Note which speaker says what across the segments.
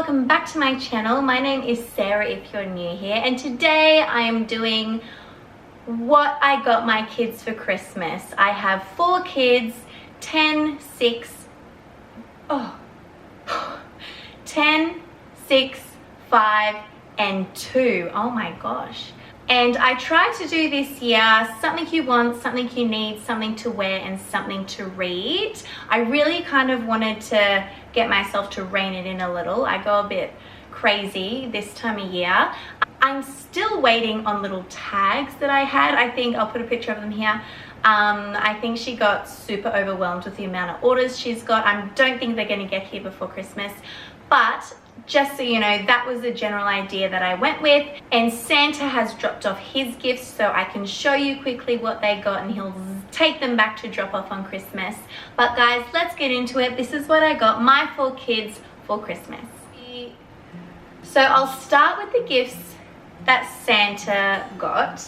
Speaker 1: welcome back to my channel. My name is Sarah if you're new here, and today I am doing what I got my kids for Christmas. I have 4 kids, 10, 6, 5 and 2. Oh my gosh. And I tried to do this year something you want, something you need, something to wear and something to read. I really kind of wanted to get myself to rein it in a little. I go a bit crazy this time of year. I'm still waiting on little tags that I had. I think I'll put a picture of them here. I think she got super overwhelmed with the amount of orders she's got. I don't think they're going to get here before Christmas, but just so you know, that was the general idea that I went with. And Santa has dropped off his gifts, so I can show you quickly what they got and he'll take them back to drop off on Christmas. But guys, let's get into it. This is what I got my 4 kids for Christmas. So I'll start with the gifts that Santa got.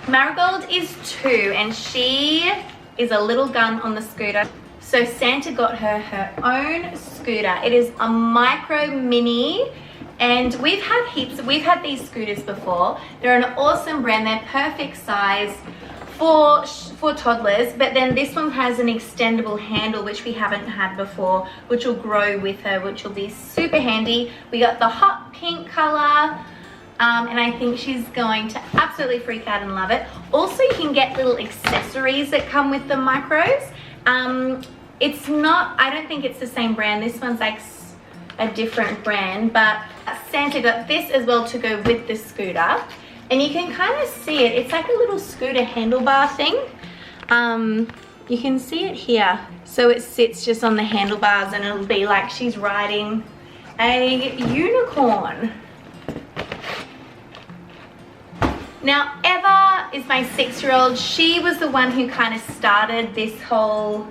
Speaker 1: Marigold is 2 and she is a little gun on the scooter. So Santa got her own scooter. It is a micro mini, and we've had these scooters before. They're an awesome brand. They're perfect size for toddlers, but then this one has an extendable handle which we haven't had before, which will grow with her, which will be super handy. We got the hot pink color. And I think she's going to absolutely freak out and love it. Also, you can get little accessories that come with the micros. It's not, I don't think it's the same brand. This one's like a different brand, but Santa got this as well to go with the scooter. And you can kind of see it. It's like a little scooter handlebar thing. You can see it here. So it sits just on the handlebars and it'll be like she's riding a unicorn. Now, Eva is my 6-year-old. She was the one who kind of started this whole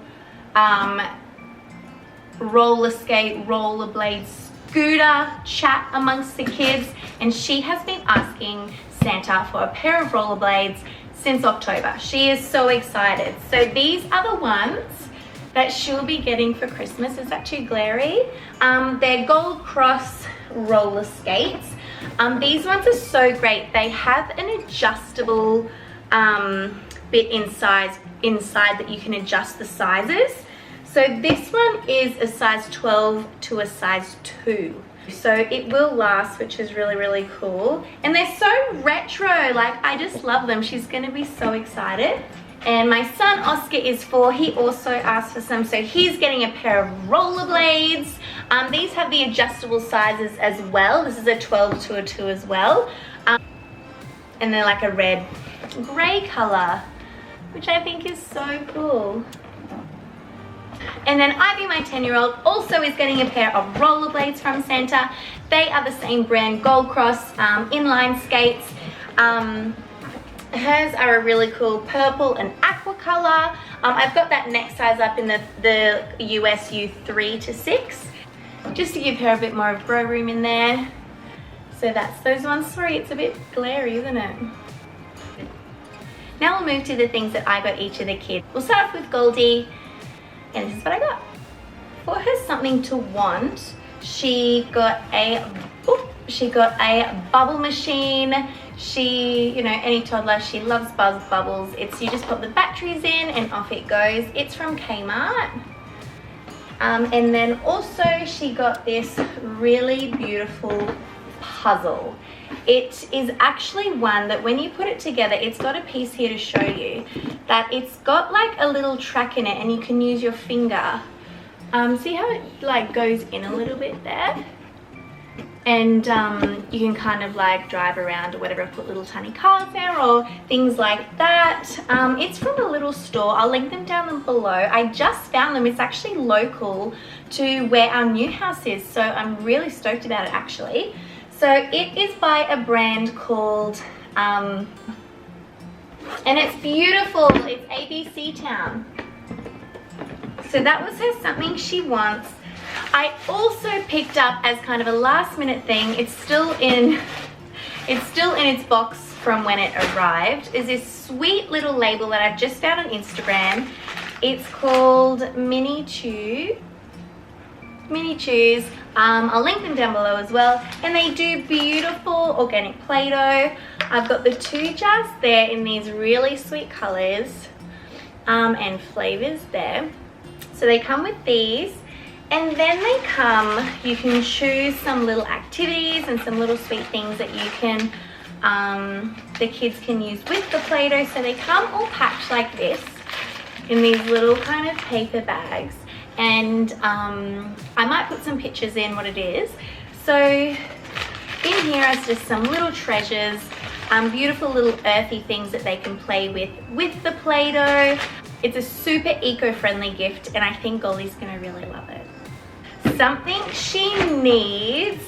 Speaker 1: roller skate, rollerblade, scooter chat amongst the kids. And she has been asking Santa for a pair of rollerblades since October. She is so excited. So these are the ones that she'll be getting for Christmas. Is that too glary? They're Gold Cross roller skates. These ones are so great. They have an adjustable bit inside that you can adjust the sizes. So this one is a size 12 to a size 2. So it will last, which is really, really cool. And they're so retro. Like, I just love them. She's going to be so excited. And my son Oscar is 4. He also asked for some, so he's getting a pair of rollerblades. These have the adjustable sizes as well. This is a 12 to a 2 as well. And they're like a red gray color, which I think is so cool. And then Ivy, my 10-year-old, also is getting a pair of rollerblades from Santa. They are the same brand, Gold Cross inline skates. Hers are a really cool purple and aqua color. I've got that next size up in the US U3 to 6, just to give her a bit more of grow room in there. So that's those ones. Sorry, it's a bit glary, isn't it? Now we'll move to the things that I got each of the kids. We'll start off with Goldie, and this is what I got. For her something to want, she got a bubble machine. She, you know, any toddler, she loves bubbles. It's, you just put the batteries in and off it goes. It's from Kmart. And then also she got this really beautiful puzzle. It is actually one that when you put it together, it's got a piece here to show you that it's got like a little track in it and you can use your finger. See how it like goes in a little bit there? And you can kind of like drive around or whatever, put little tiny cars there or things like that. It's from a little store. I'll link them down below. I just found them. It's actually local to where our new house is, so I'm really stoked about it actually. So it is by a brand called, and it's beautiful, it's ABC Town. So that was her something she wants. I also picked up as kind of a last minute thing, it's still in its box from when it arrived, is this sweet little label that I've just found on Instagram. It's called Mini Chew. mini chews. I'll link them down below as well. And they do beautiful organic Play-Doh. I've got the 2 jars there in these really sweet colors and flavors there. So they come with these. And then they come, you can choose some little activities and some little sweet things that you can, the kids can use with the Play-Doh. So they come all packed like this in these little kind of paper bags. And I might put some pictures in what it is. So in here is just some little treasures, beautiful little earthy things that they can play with the Play-Doh. It's a super eco-friendly gift, and I think Goldie's gonna really love it. Something she needs,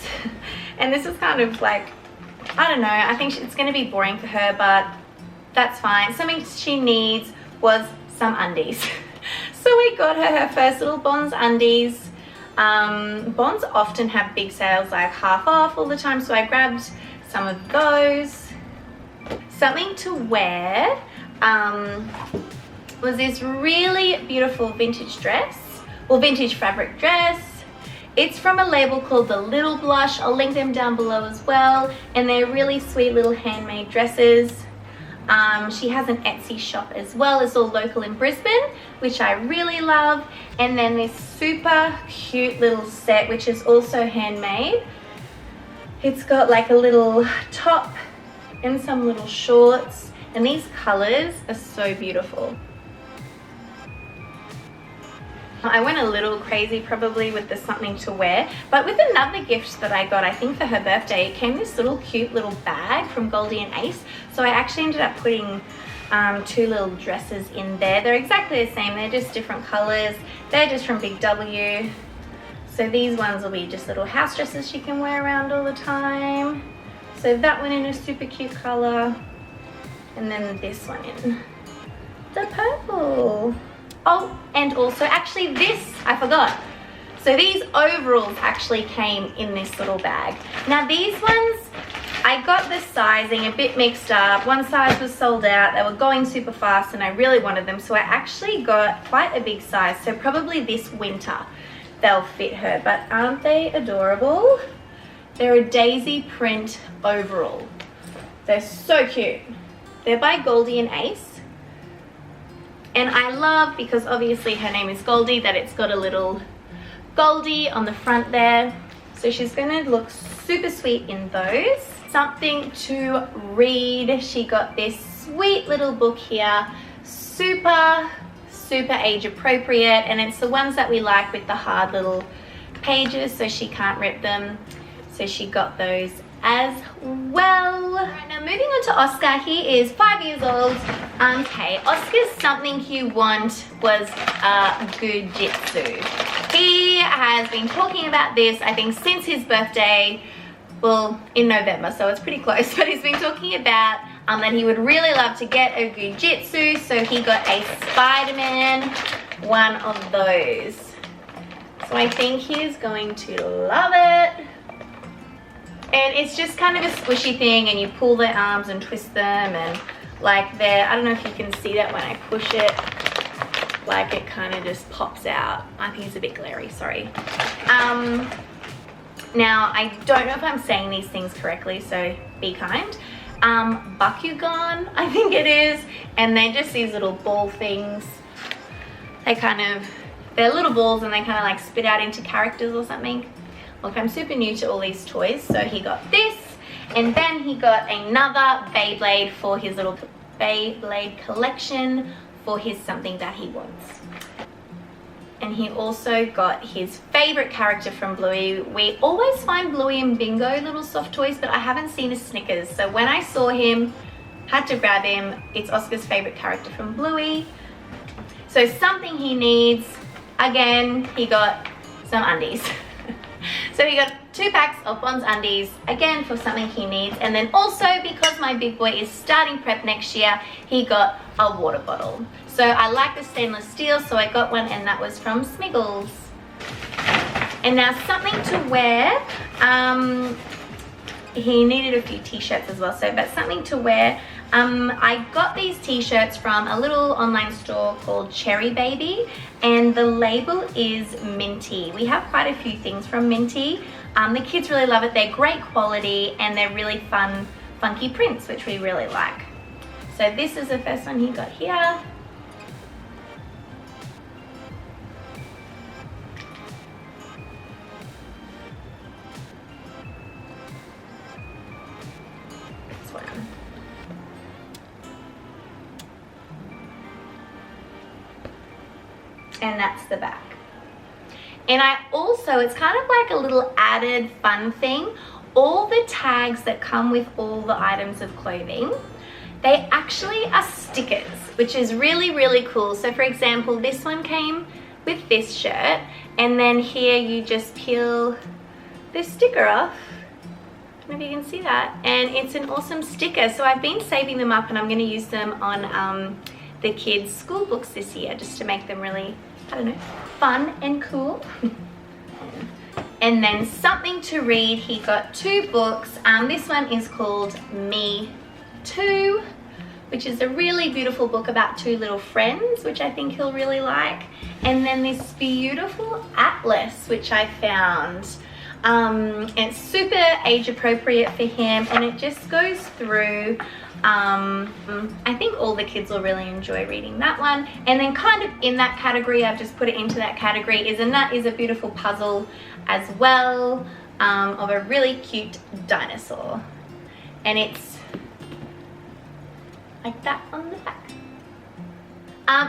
Speaker 1: and this is kind of like, I don't know, I think it's going to be boring for her, but that's fine. Something she needs was some undies. So we got her first little Bonds undies. Bonds often have big sales, like half off all the time, so I grabbed some of those. Something to wear was this really beautiful vintage dress, or vintage fabric dress. It's from a label called The Little Blush. I'll link them down below as well. And they're really sweet little handmade dresses. She has an Etsy shop as well. It's all local in Brisbane, which I really love. And then this super cute little set, which is also handmade. It's got like a little top and some little shorts. And these colors are so beautiful. I went a little crazy probably with the something to wear, but with another gift that I got, I think for her birthday, it came this little cute little bag from Goldie and Ace. So I actually ended up putting 2 little dresses in there. They're exactly the same, they're just different colors. They're just from Big W. So these ones will be just little house dresses she can wear around all the time. So that one in a super cute color. And then this one in the purple. Oh, and also, actually this, I forgot. So these overalls actually came in this little bag. Now these ones, I got the sizing a bit mixed up. One size was sold out, they were going super fast and I really wanted them. So I actually got quite a big size. So probably this winter they'll fit her, but aren't they adorable? They're a daisy print overall. They're so cute. They're by Goldie and Ace. And I love, because obviously her name is Goldie, that it's got a little Goldie on the front there. So she's gonna look super sweet in those. Something to read. She got this sweet little book here. Super age appropriate. And it's the ones that we like with the hard little pages so she can't rip them. So she got those as well. Right, now moving on to Oscar. He is 5 years old. Okay, Oscar's something he want was Jiu-Jitsu. He has been talking about this, I think, since his birthday, well, in November, so it's pretty close, but he's been talking about that he would really love to get a Jiu-Jitsu, so he got a Spider-Man, one of those. So I think he's going to love it. And it's just kind of a squishy thing, and you pull their arms and twist them, and like there, I don't know if you can see that when I push it, like it kind of just pops out. I think it's a bit glary, sorry. Now I don't know if I'm saying these things correctly, so be kind. Bakugan, I think it is, and they're just these little ball things. They're little balls and they kind of like spit out into characters or something. Look, I'm super new to all these toys, so he got this, and then he got another Beyblade for his little Beyblade collection for his something that he wants. And he also got his favorite character from Bluey. We always find Bluey and Bingo little soft toys, but I haven't seen a Snickers. So when I saw him, had to grab him. It's Oscar's favorite character from Bluey. So something he needs, again, he got some undies. So he got 2 packs of Bonds undies, again for something he needs. And then also, because my big boy is starting prep next year, he got a water bottle. So I like the stainless steel, so I got one, and that was from Smiggles. And now something to wear. He needed a few t-shirts as well, so but something to wear. I got these t-shirts from a little online store called Cherry Baby, and the label is Minty. We have quite a few things from Minty. The kids really love it. They're great quality and they're really fun, funky prints, which we really like. So this is the first one he got here. This one. And that's the back. And I also, it's kind of like a little added fun thing. All the tags that come with all the items of clothing, they actually are stickers, which is really, really cool. So for example, this one came with this shirt, and then here you just peel this sticker off. I don't know if you can see that. And it's an awesome sticker. So I've been saving them up and I'm gonna use them on the kids' school books this year, just to make them really, I don't know, fun and cool. And then something to read. He got 2 books. This one is called Me Too, which is a really beautiful book about 2 little friends, which I think he'll really like. And then this beautiful atlas, which I found. It's super age appropriate for him, and it just goes through, I think all the kids will really enjoy reading that one. And then kind of in that category, I've just put it into that category, is a beautiful puzzle as well, of a really cute dinosaur. And it's like that on the back.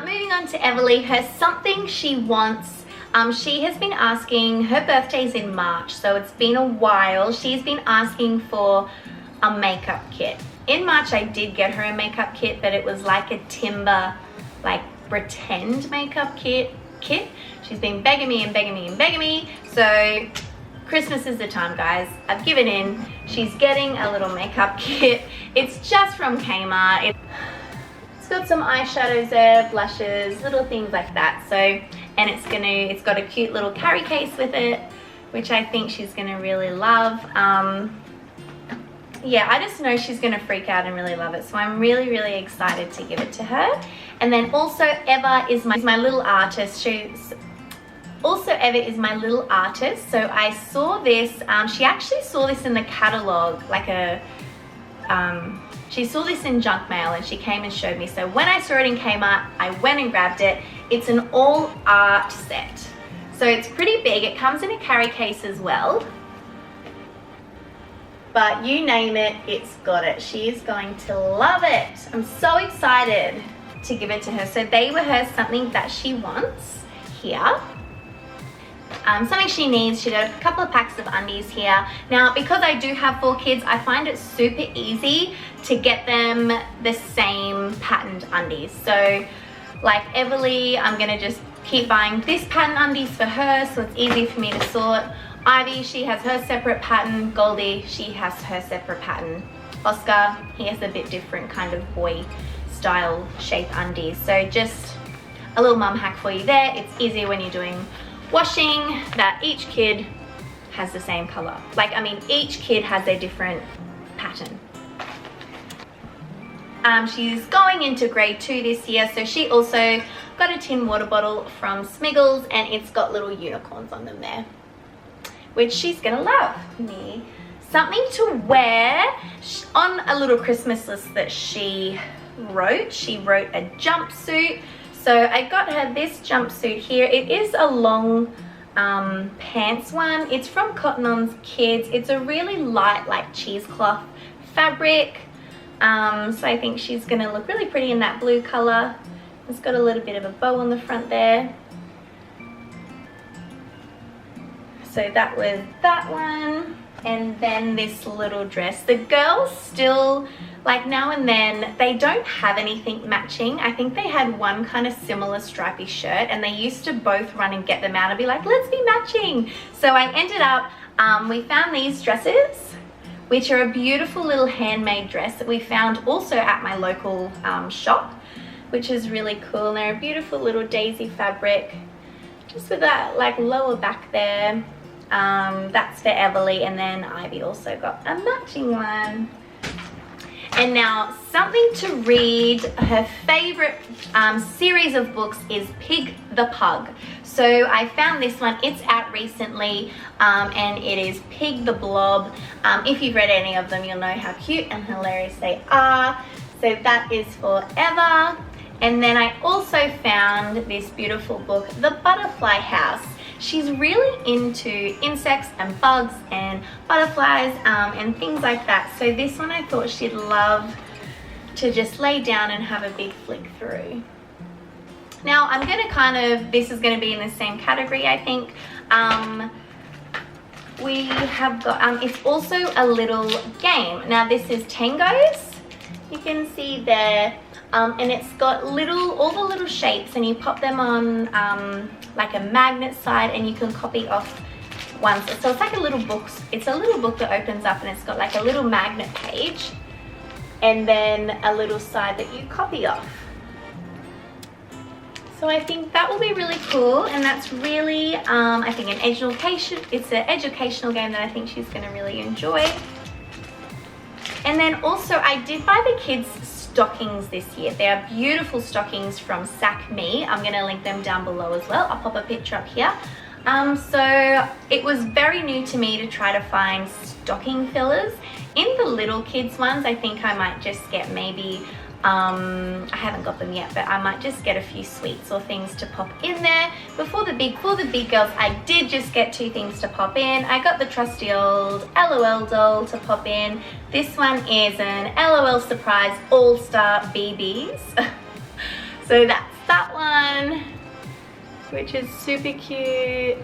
Speaker 1: Moving on to Everly, her something she wants. She has been asking, her birthday's in March, so it's been a while. She's been asking for a makeup kit. In March, I did get her a makeup kit, but it was like a timber, like pretend makeup kit. She's been begging me and begging me and begging me. So Christmas is the time, guys. I've given in. She's getting a little makeup kit. It's just from Kmart. It's got some eyeshadows there, blushes, little things like that. So, and it's got a cute little carry case with it, which I think she's gonna really love. Yeah, I just know she's gonna freak out and really love it. So I'm really, really excited to give it to her. And then also Eva is my little artist. Eva is my little artist. So I saw this, she actually saw this in the catalog, like she saw this in junk mail and she came and showed me. So when I saw it in Kmart, I went and grabbed it. It's an all art set. So it's pretty big. It comes in a carry case as well. But you name it, it's got it. She is going to love it. I'm so excited to give it to her. So they were her something that she wants here. Something she needs. She got a couple of packs of undies here. Now, because I do have 4 kids, I find it super easy to get them the same patterned undies. So like Everly, I'm gonna just keep buying this pattern undies for her, so it's easy for me to sort. Ivy, she has her separate pattern. Goldie, she has her separate pattern. Oscar, he has a bit different kind of boy style shape undies. So just a little mum hack for you there. It's easier when you're doing washing that each kid has the same color. Like, I mean, each kid has a different pattern. She's going into grade 2 this year, so she also got a tin water bottle from Smiggles, and it's got little unicorns on them there, which she's gonna love. Me. Something to wear. On a little Christmas list that she wrote a jumpsuit. So I got her this jumpsuit here. It is a long pants one. It's from CANON Kids. It's a really light, like cheesecloth fabric. So I think she's gonna look really pretty in that blue color. It's got a little bit of a bow on the front there. So that was that one. And then this little dress. The girls still, like now and then, they don't have anything matching. I think they had one kind of similar stripy shirt, and they used to both run and get them out and be like, let's be matching. So I ended up, we found these dresses, which are a beautiful little handmade dress that we found also at my local shop, which is really cool. And they're a beautiful little daisy fabric, just with that like lower back there. That's for Everly, and then Ivy also got a matching one. And now something to read. Her favorite series of books is Pig the Pug. So I found this one. It's out recently, and it is Pig the Blob. If you've read any of them, you'll know how cute and hilarious they are. So that is forever. And then I also found this beautiful book, The Butterfly House. She's really into insects and bugs and butterflies and things like that. So this one I thought she'd love to just lay down and have a big flick through. Now I'm going to this is going to be in the same category, I think. We have got, it's also a little game. Now this is Tangos. You can see there. And it's got all the little shapes, and you pop them on like a magnet side, and you can copy off ones. So it's like a little book. It's a little book that opens up, and it's got like a little magnet page, and then a little side that you copy off. So I think that will be really cool, and that's really, I think it's an educational game that I think she's going to really enjoy. And then also I did buy the kids stockings this year. They are beautiful stockings from SACME. I'm going to link them down below as well. I'll pop a picture up here. So it was very new to me to try to find stocking fillers. In the little kids ones, I think I might just get maybe, I haven't got them yet, but I might just get a few sweets or things to pop in there. For the big girls, I did just get 2 things to pop in. I got the trusty old LOL doll to pop in. This one is an LOL Surprise All-Star BBs. So that's that one, which is super cute.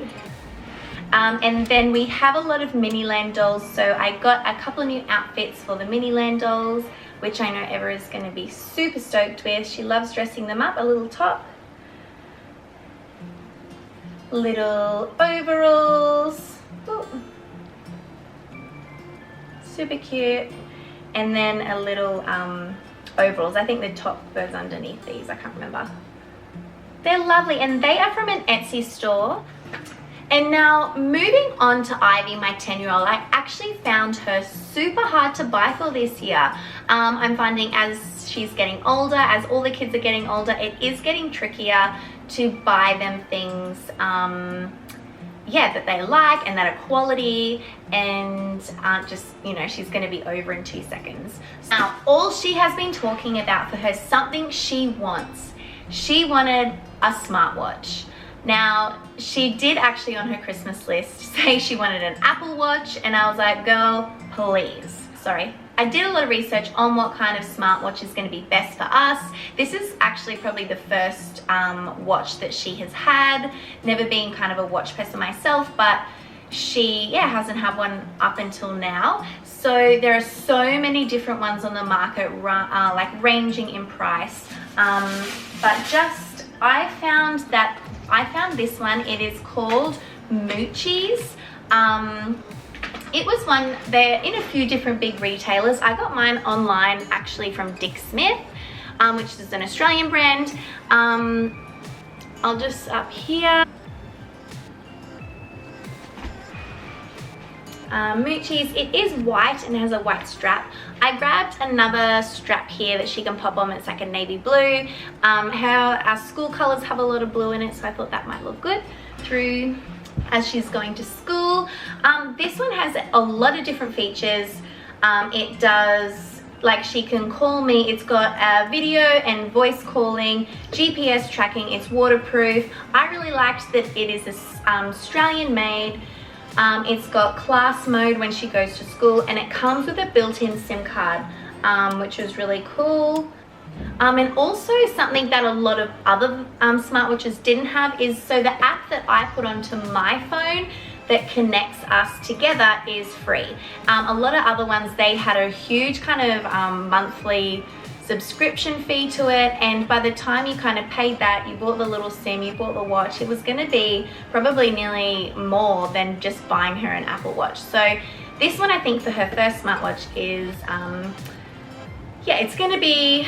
Speaker 1: And then we have a lot of Miniland dolls. So I got a couple of new outfits for the Miniland dolls, which I know Eva is going to be super stoked with. She loves dressing them up. A little top, little overalls. Ooh. Super cute. And then a little overalls. I think the top goes underneath these. I can't remember. They're lovely, and they are from an Etsy store. And now moving on to Ivy, my 10-year-old, I actually found her super hard to buy for this year. I'm finding as she's getting older, as all the kids are getting older, it is getting trickier to buy them things, yeah, that they like and that are quality and aren't just, you know, she's going to be over in 2 seconds. Now, all she has been talking about for her, something she wants. She wanted a smartwatch. Now, she did actually on her Christmas list say she wanted an Apple Watch, and I was like, girl, please. Sorry. I did a lot of research on what kind of smartwatch is going to be best for us. This is actually probably the first watch that she has had. Never been kind of a watch person myself, but she, yeah, hasn't had one up until now. So there are so many different ones on the market, like ranging in price. But just, I found this one. It is called Moochie's. It was one, they're in a few different big retailers. I got mine online actually from Dick Smith, which is an Australian brand. I'll just up here. Moochie's, it is white and has a white strap. I grabbed another strap here that she can pop on. It's like a navy blue. Our school colors have a lot of blue in it, so I thought that might look good through as she's going to school. This one has a lot of different features. It does, like, she can call me. It's got video and voice calling, GPS tracking. It's waterproof. I really liked that it is Australian made. It's got class mode when she goes to school, and it comes with a built-in SIM card, which is really cool. And also something that a lot of other smartwatches didn't have is, so the app that I put onto my phone that connects us together is free. A lot of other ones, they had a huge kind of monthly subscription fee to it, and by the time you kind of paid that, you bought the little SIM, you bought the watch, it was going to be probably nearly more than just buying her an Apple Watch. So this one, I think for her first smartwatch is, yeah, it's going to be,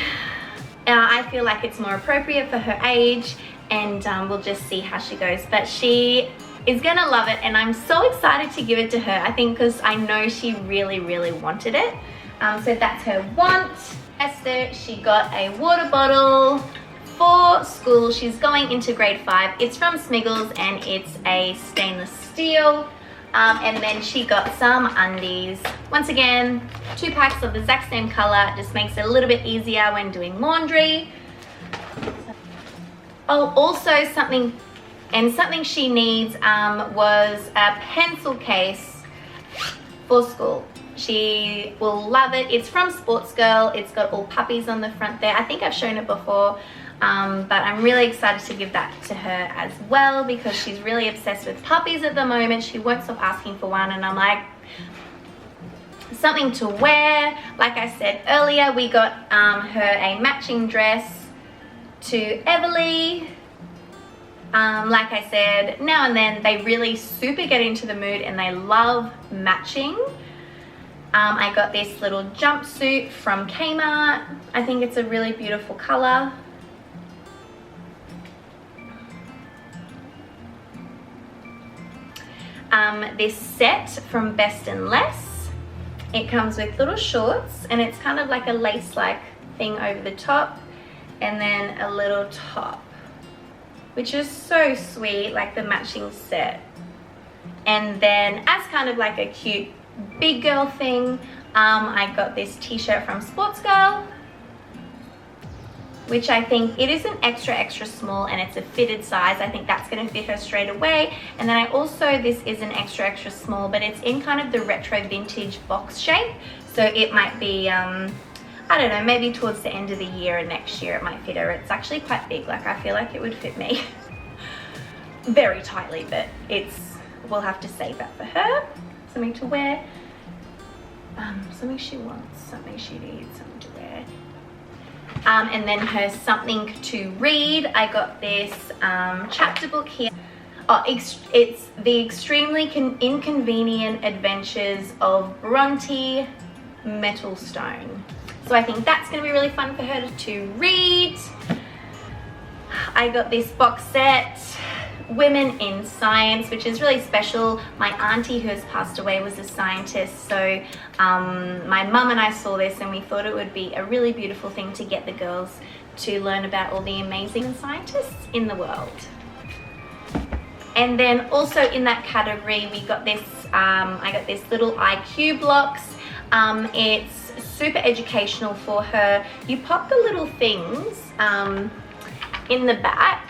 Speaker 1: I feel like it's more appropriate for her age, and we'll just see how she goes. But she is going to love it, and I'm so excited to give it to her, I think, because I know she really, really wanted it. So that's her want. Esther, she got a water bottle for school. She's going into grade 5. It's from Smiggles and it's a stainless steel. And then she got some undies. Once again, 2 packs of the exact same color. Just makes it a little bit easier when doing laundry. Oh, also something she needs was a pencil case for school. She will love it. It's from Sports Girl. It's got all puppies on the front there. I think I've shown it before, but I'm really excited to give that to her as well because she's really obsessed with puppies at the moment. She won't stop asking for one, and I'm like, something to wear. Like I said earlier, we got her a matching dress to Everly. Like I said, now and then they really super get into the mood and they love matching. I got this little jumpsuit from Kmart. I think it's a really beautiful color. This set from Best and Less. It comes with little shorts and it's kind of like a lace-like thing over the top and then a little top, which is so sweet, like the matching set. And then as kind of like a cute big girl thing, I got this t-shirt from Sports Girl, which I think it is an extra small and it's a fitted size. I think that's going to fit her straight away. And then I also, this is an extra small, but it's in kind of the retro vintage box shape, so it might be I don't know, maybe towards the end of the year or next year it might fit her. It's actually quite big, like I feel like it would fit me very tightly, but we'll have to save that for her. Something to wear, something she wants, something she needs, something to wear. And then her something to read. I got this chapter book here. Oh, it's The Extremely Inconvenient Adventures of Bronte Metalstone. So I think that's going to be really fun for her to read. I got this box set, Women in Science, which is really special. My auntie who has passed away was a scientist, so my mum and I saw this and we thought it would be a really beautiful thing to get the girls to learn about all the amazing scientists in the world. And then also in that category we got this, I got this little IQ blocks. It's super educational for her. You pop the little things in the back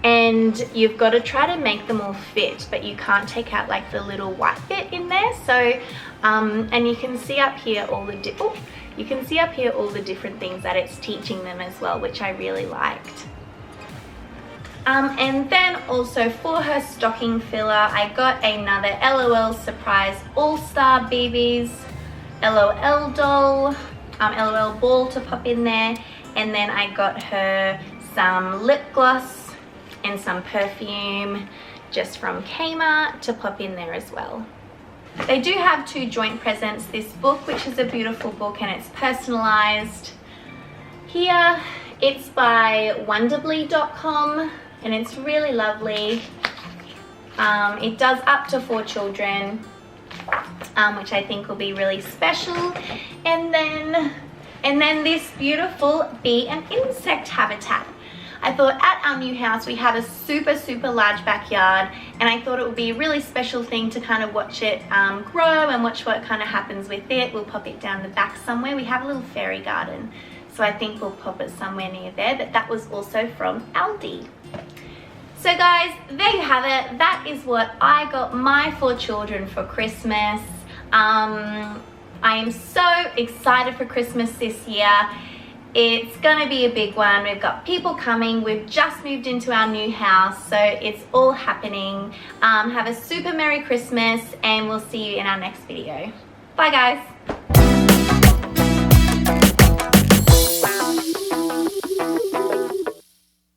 Speaker 1: and you've got to try to make them all fit, but you can't take out like the little white bit in there. So and you can see up here all the different things that it's teaching them as well, which I really liked. And then also for her stocking filler, I got another LOL Surprise All-Star BBs, LOL doll, LOL ball to pop in there, and then I got her some lip gloss and some perfume just from Kmart to pop in there as well. They do have 2 joint presents, this book, which is a beautiful book and it's personalized. Here, it's by wonderbly.com and it's really lovely. It does up to 4 children, which I think will be really special. And then this beautiful bee and insect habitat. I thought at our new house we have a super large backyard, and I thought it would be a really special thing to kind of watch it grow and watch what kind of happens with it. We'll pop it down the back somewhere. We have a little fairy garden, so I think we'll pop it somewhere near there, but that was also from Aldi. So guys, there you have it. That is what I got my 4 children for Christmas. I am so excited for Christmas this year. It's gonna be a big one. We've got people coming. We've just moved into our new house, so it's all happening. Have a super Merry Christmas, and we'll see you in our next video. Bye guys.